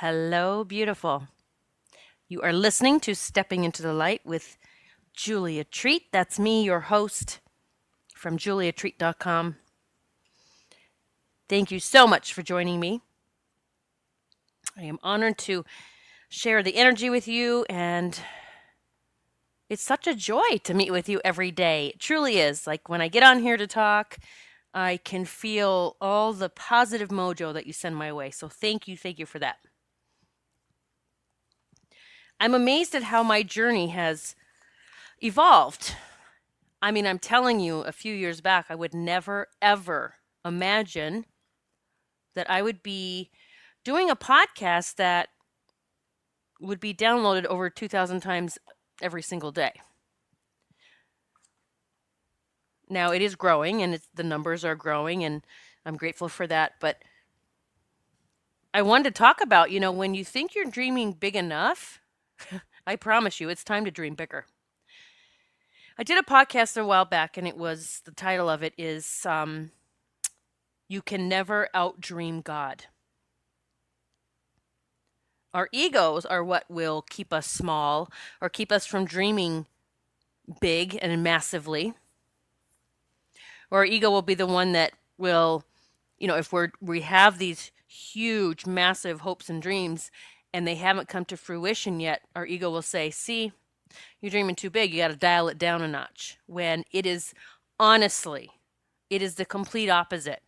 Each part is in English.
Hello, beautiful. You are listening to Stepping into the Light with Julia Treat. That's me, your host from juliatreat.com. Thank you so much for joining me. I am honored to share the energy with you, and it's such a joy to meet with you every day. It truly is. Like when I get on here to talk, I can feel all the positive mojo that you send my way. So thank you for that. I'm amazed at how my journey has evolved. I mean, I'm telling you, a few years back, I would never, ever imagine that I would be doing a podcast that would be downloaded over 2,000 times every single day. Now, it is growing and the numbers are growing, and I'm grateful for that. But I wanted to talk about, when you think you're dreaming big enough, I promise you, it's time to dream bigger. I did a podcast a while back, and the title of it is You Can Never Outdream God. Our egos are what will keep us small or keep us from dreaming big and massively. Or our ego will be the one that will, if we have these huge, massive hopes and dreams and they haven't come to fruition yet, our ego will say, see, you're dreaming too big. You got to dial it down a notch. When it is, honestly, it is the complete opposite.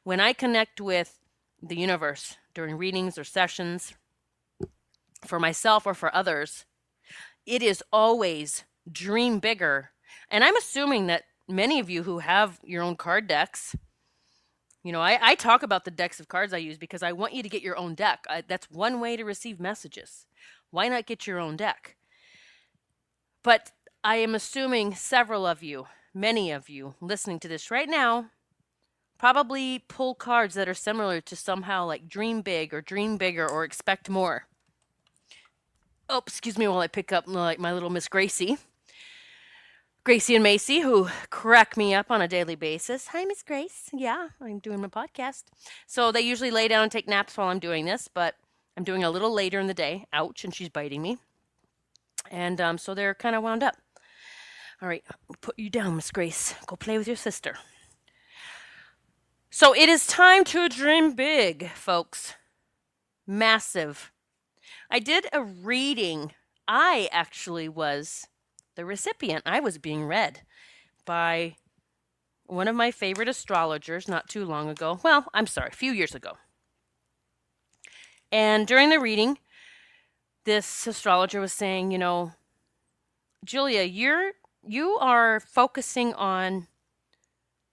When I connect with the universe during readings or sessions, for myself or for others, it is always dream bigger. And I'm assuming that many of you who have your own card decks, I talk about the decks of cards I use because I want you to get your own deck. That's one way to receive messages. Why not get your own deck? But I am assuming several of you, many of you listening to this right now, probably pull cards that are similar to somehow like dream big or dream bigger or expect more. Oh, excuse me while I pick up like my little Miss Gracie and Macy, who crack me up on a daily basis. Hi, Miss Grace. Yeah, I'm doing my podcast. So they usually lay down and take naps while I'm doing this, but I'm doing it a little later in the day. Ouch, and she's biting me. And so they're kind of wound up. All right, I'll put you down, Miss Grace. Go play with your sister. So it is time to dream big, folks. Massive. I did a reading. I actually was the recipient. I was being read by one of my favorite astrologers not too long ago. Well, I'm sorry, a few years ago. And during the reading, this astrologer was saying, Julia, you are focusing on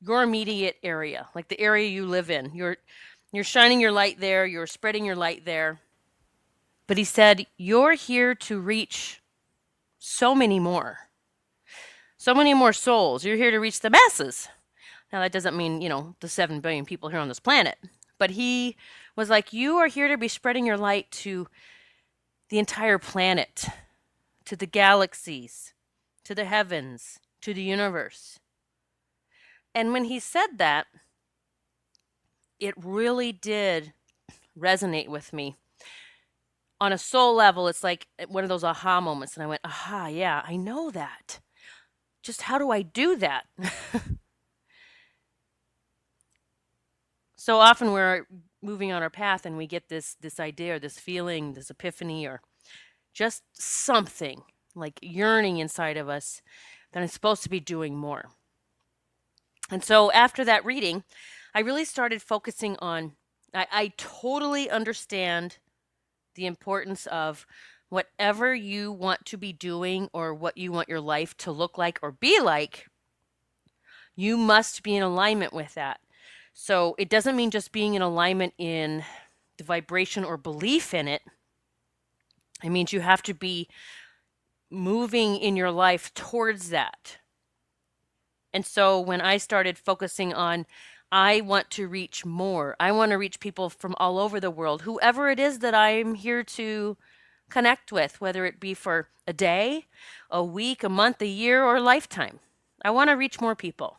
your immediate area, like the area you live in. You're shining your light there, you're spreading your light there. But he said, you're here to reach so many more souls. You're here to reach the masses. Now, that doesn't mean, the 7 billion people here on this planet. But he was like, you are here to be spreading your light to the entire planet, to the galaxies, to the heavens, to the universe. And when he said that, it really did resonate with me. On a soul level, it's like one of those aha moments. And I went, aha, yeah, I know that. Just how do I do that? So often we're moving on our path and we get this idea or this feeling, this epiphany, or just something like yearning inside of us that I'm supposed to be doing more. And so after that reading, I really started focusing on, I totally understand the importance of whatever you want to be doing or what you want your life to look like or be like, you must be in alignment with that. So it doesn't mean just being in alignment in the vibration or belief in it. It means you have to be moving in your life towards that. And so when I started focusing on, I want to reach more. I want to reach people from all over the world, whoever it is that I'm here to connect with, whether it be for a day, a week, a month, a year, or a lifetime. I want to reach more people.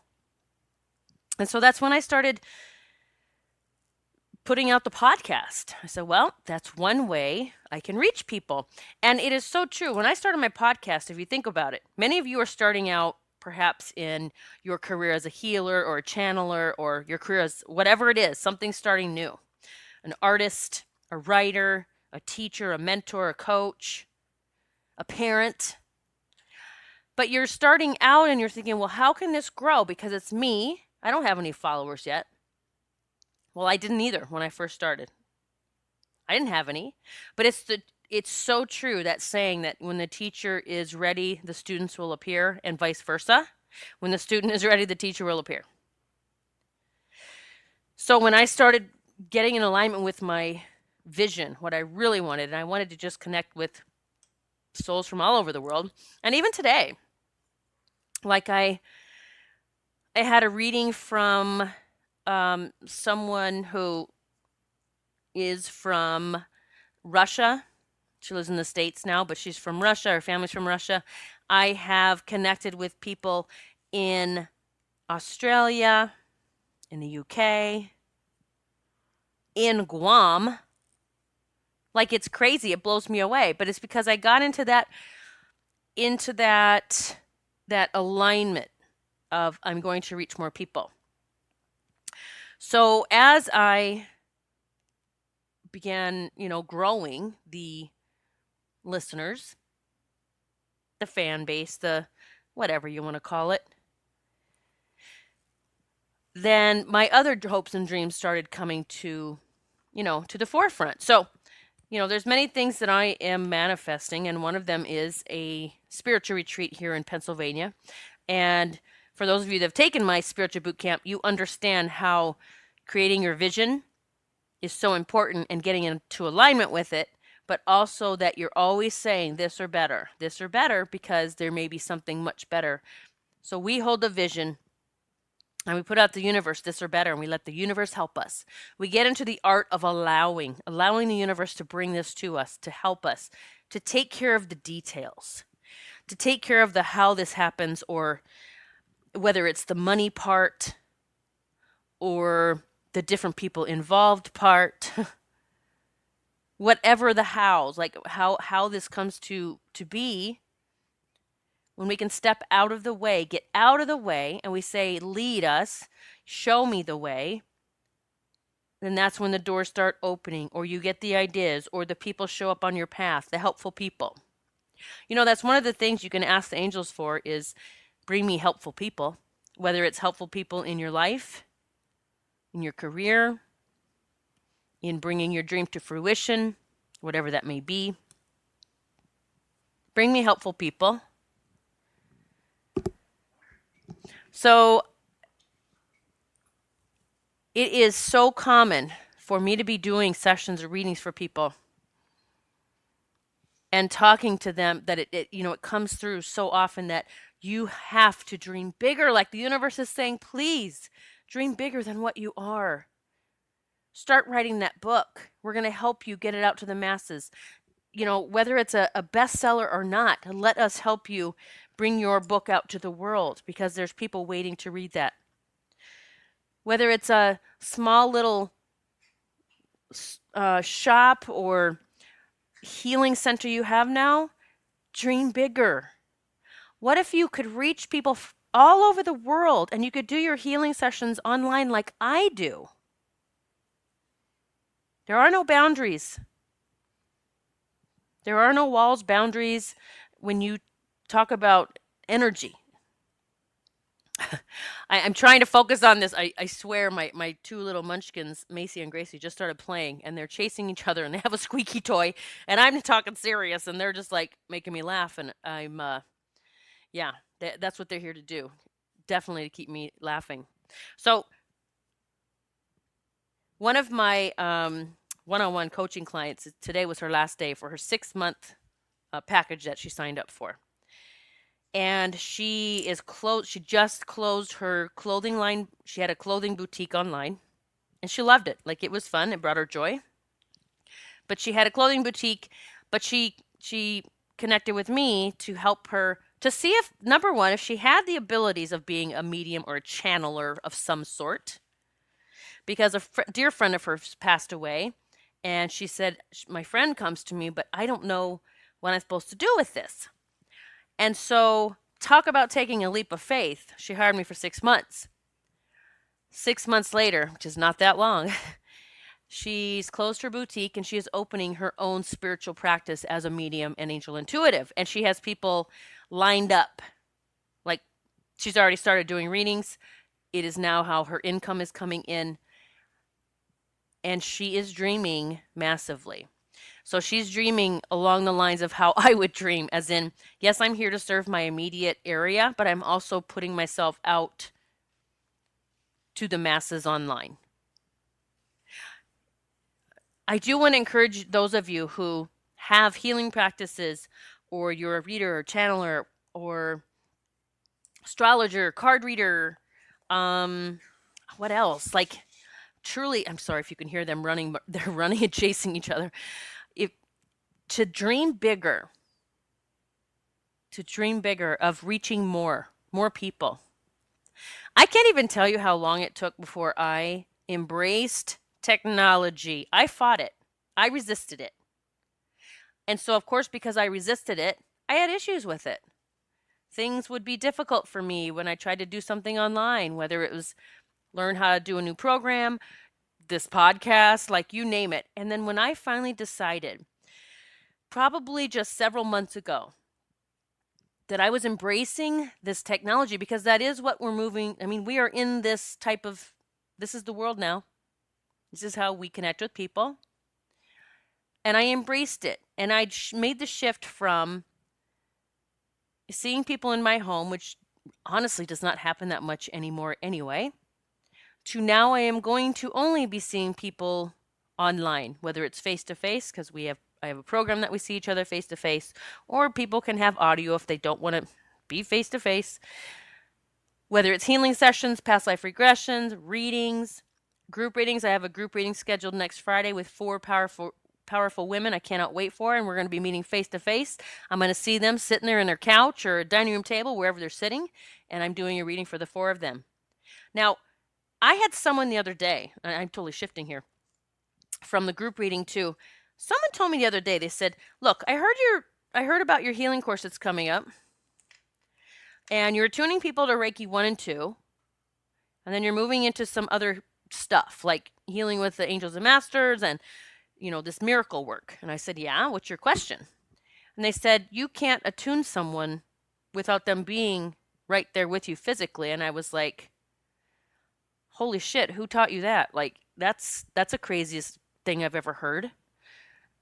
And so that's when I started putting out the podcast. I said, well, that's one way I can reach people. And it is so true. When I started my podcast, if you think about it, many of you are starting out perhaps in your career as a healer or a channeler, or your career as whatever it is, something starting new. An artist, a writer, a teacher, a mentor, a coach, a parent. But you're starting out and you're thinking, well, how can this grow? Because it's me. I don't have any followers yet. Well, I didn't either when I first started. I didn't have any. But it's so true, that saying that when the teacher is ready, the students will appear, and vice versa. When the student is ready, the teacher will appear. So when I started getting in alignment with my vision, what I really wanted, and I wanted to just connect with souls from all over the world, and even today, like I had a reading from someone who is from Russia. She lives in the States now, but she's from Russia. Her family's from Russia. I have connected with people in Australia, in the UK, in Guam. Like, it's crazy. It blows me away. But it's because I got into that alignment of I'm going to reach more people. So as I began, growing the listeners, the fan base, the whatever you want to call it, then my other hopes and dreams started coming to the forefront. So, there's many things that I am manifesting, and one of them is a spiritual retreat here in Pennsylvania. And for those of you that have taken my spiritual boot camp, you understand how creating your vision is so important and getting into alignment with it, but also that you're always saying this or better, because there may be something much better. So we hold a vision and we put out the universe, this or better, and we let the universe help us. We get into the art of allowing the universe to bring this to us, to help us, to take care of the details, to take care of the how this happens, or whether it's the money part or the different people involved part, whatever the hows, like how this comes to be. When we can step out of the way, get out of the way, and we say, lead us, show me the way, then that's when the doors start opening, or you get the ideas, or the people show up on your path, the helpful people. That's one of the things you can ask the angels for, is bring me helpful people, whether it's helpful people in your life, in your career, in bringing your dream to fruition, whatever that may be. Bring me helpful people. So it is so common for me to be doing sessions or readings for people and talking to them that it comes through so often that you have to dream bigger. Like the universe is saying, please dream bigger than what you are. Start writing that book. We're going to help you get it out to the masses. Whether it's a bestseller or not, let us help you bring your book out to the world, because there's people waiting to read that. Whether it's a small little shop or healing center you have now, dream bigger. What if you could reach people all over the world and you could do your healing sessions online like I do? There are no boundaries. There are no walls, boundaries when you talk about energy. I'm trying to focus on this. I swear my two little munchkins, Macy and Gracie, just started playing, and they're chasing each other, and they have a squeaky toy, and I'm talking serious, and they're just like making me laugh, and I'm, that's what they're here to do. Definitely to keep me laughing. So one of my one-on-one coaching clients, today was her last day for her 6-month package that she signed up for. And she just closed her clothing line. She had a clothing boutique online, and she loved it. Like, it was fun. It brought her joy. But she had a clothing boutique, but she connected with me to help her to see if, number one, if she had the abilities of being a medium or a channeler of some sort. because a dear friend of hers passed away. And she said, my friend comes to me, but I don't know what I'm supposed to do with this. And so, talk about taking a leap of faith. She hired me for 6 months. 6 months later, which is not that long, she's closed her boutique and she is opening her own spiritual practice as a medium and angel intuitive. And she has people lined up. Like, she's already started doing readings. It is now how her income is coming in. And she is dreaming massively. So she's dreaming along the lines of how I would dream, as in, yes, I'm here to serve my immediate area, but I'm also putting myself out to the masses online. I do want to encourage those of you who have healing practices, or you're a reader or channeler or astrologer, card reader, what else? Like, truly, I'm sorry if you can hear them running, but they're running and chasing each other. To dream bigger of reaching more people. I can't even tell you how long it took before I embraced technology. I fought it. I resisted it. And so, of course, because I resisted it, I had issues with it. Things would be difficult for me when I tried to do something online, whether it was learn how to do a new program, this podcast, like you name it. And then when I finally decided, probably just several months ago, that I was embracing this technology, because that is what we're moving. I mean, we are in this type of, this is the world now. This is how we connect with people. And I embraced it. And I made the shift from seeing people in my home, which honestly does not happen that much anymore anyway, to now I am going to only be seeing people online, whether it's face-to-face, because I have a program that we see each other face-to-face, or people can have audio if they don't want to be face-to-face. Whether it's healing sessions, past life regressions, readings, group readings. I have a group reading scheduled next Friday with 4 powerful women I cannot wait for, and we're going to be meeting face-to-face. I'm going to see them sitting there in their couch or a dining room table, wherever they're sitting, and I'm doing a reading for the 4 of them. Now, I had someone the other day, and I'm totally shifting here, from the group reading too. Someone told me the other day, they said, look, I heard about your healing course that's coming up, and you're tuning people to Reiki 1 and 2, and then you're moving into some other stuff, like healing with the angels and masters and, this miracle work. And I said, yeah, what's your question? And they said, you can't attune someone without them being right there with you physically. And I was like, holy shit, who taught you that? Like, that's the craziest thing I've ever heard.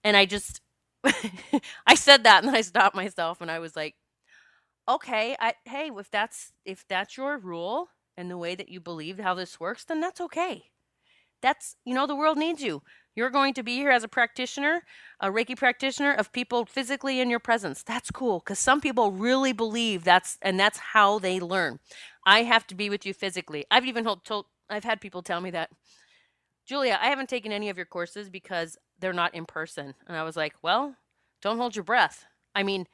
And I just, I said that, and then I stopped myself, and I was like, okay, hey, if that's your rule and the way that you believe how this works, then that's okay. That's, the world needs you. You're going to be here as a practitioner, a Reiki practitioner, of people physically in your presence. That's cool, because some people really believe that's how they learn. I have to be with you physically. I've had people tell me that, Julia, I haven't taken any of your courses because they're not in person. And I was like, well, don't hold your breath. I mean,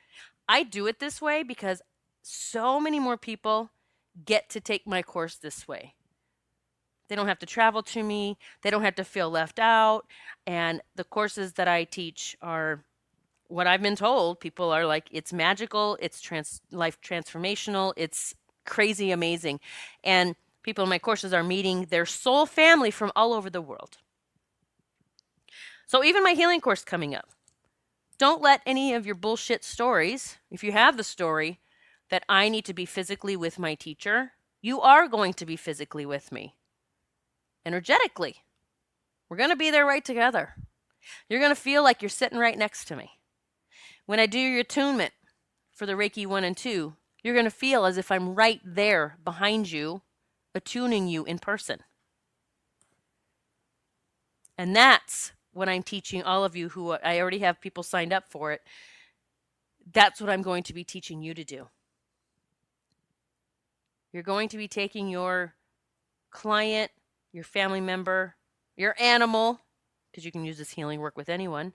I do it this way because so many more people get to take my course this way. They don't have to travel to me. They don't have to feel left out. And the courses that I teach are what I've been told. People are like, it's magical. It's life transformational. It's crazy amazing. And people in my courses are meeting their soul family from all over the world. So even my healing course coming up, don't let any of your bullshit stories, if you have the story that I need to be physically with my teacher, you are going to be physically with me. Energetically. We're going to be there right together. You're going to feel like you're sitting right next to me. When I do your attunement for the Reiki 1 and 2, you're going to feel as if I'm right there behind you, attuning you in person. And that's what I'm teaching all of you who I already have people signed up for it. That's what I'm going to be teaching you to do. You're going to be taking your client, your family member, your animal, because you can use this healing work with anyone.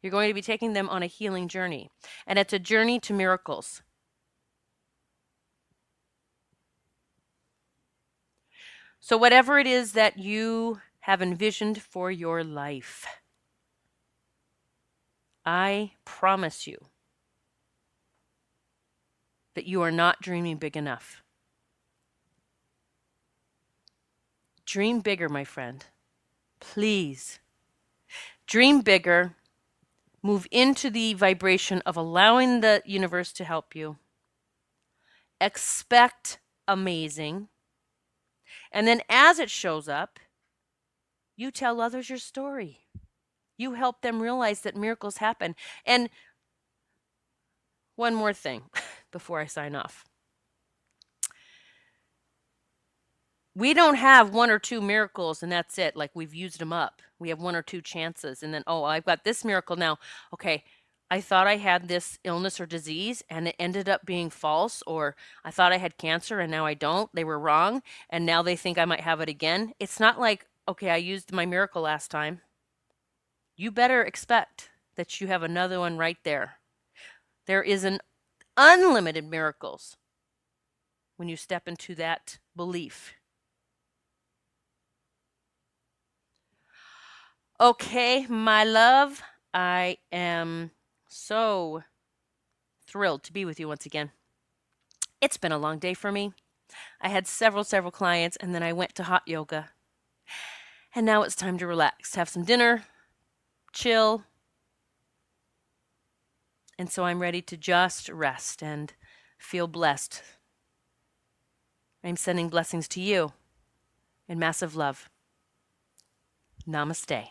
You're going to be taking them on a healing journey. And it's a journey to miracles. So whatever it is that you have envisioned for your life. I promise you that you are not dreaming big enough. Dream bigger, my friend. Please. Dream bigger. Move into the vibration of allowing the universe to help you. Expect amazing. And then as it shows up, you tell others your story. You help them realize that miracles happen. And one more thing before I sign off. We don't have one or two miracles and that's it. Like we've used them up. We have one or two chances. And then, oh, I've got this miracle now. Okay, I thought I had this illness or disease and it ended up being false. Or I thought I had cancer and now I don't. They were wrong. And now they think I might have it again. It's not like, okay, I used my miracle last time. You better expect that you have another one right there. There is an unlimited miracles when you step into that belief. Okay, my love, I am so thrilled to be with you once again. It's been a long day for me. I had several clients, and then I went to hot yoga. And now it's time to relax, have some dinner, chill. And so I'm ready to just rest and feel blessed. I'm sending blessings to you in massive love. Namaste.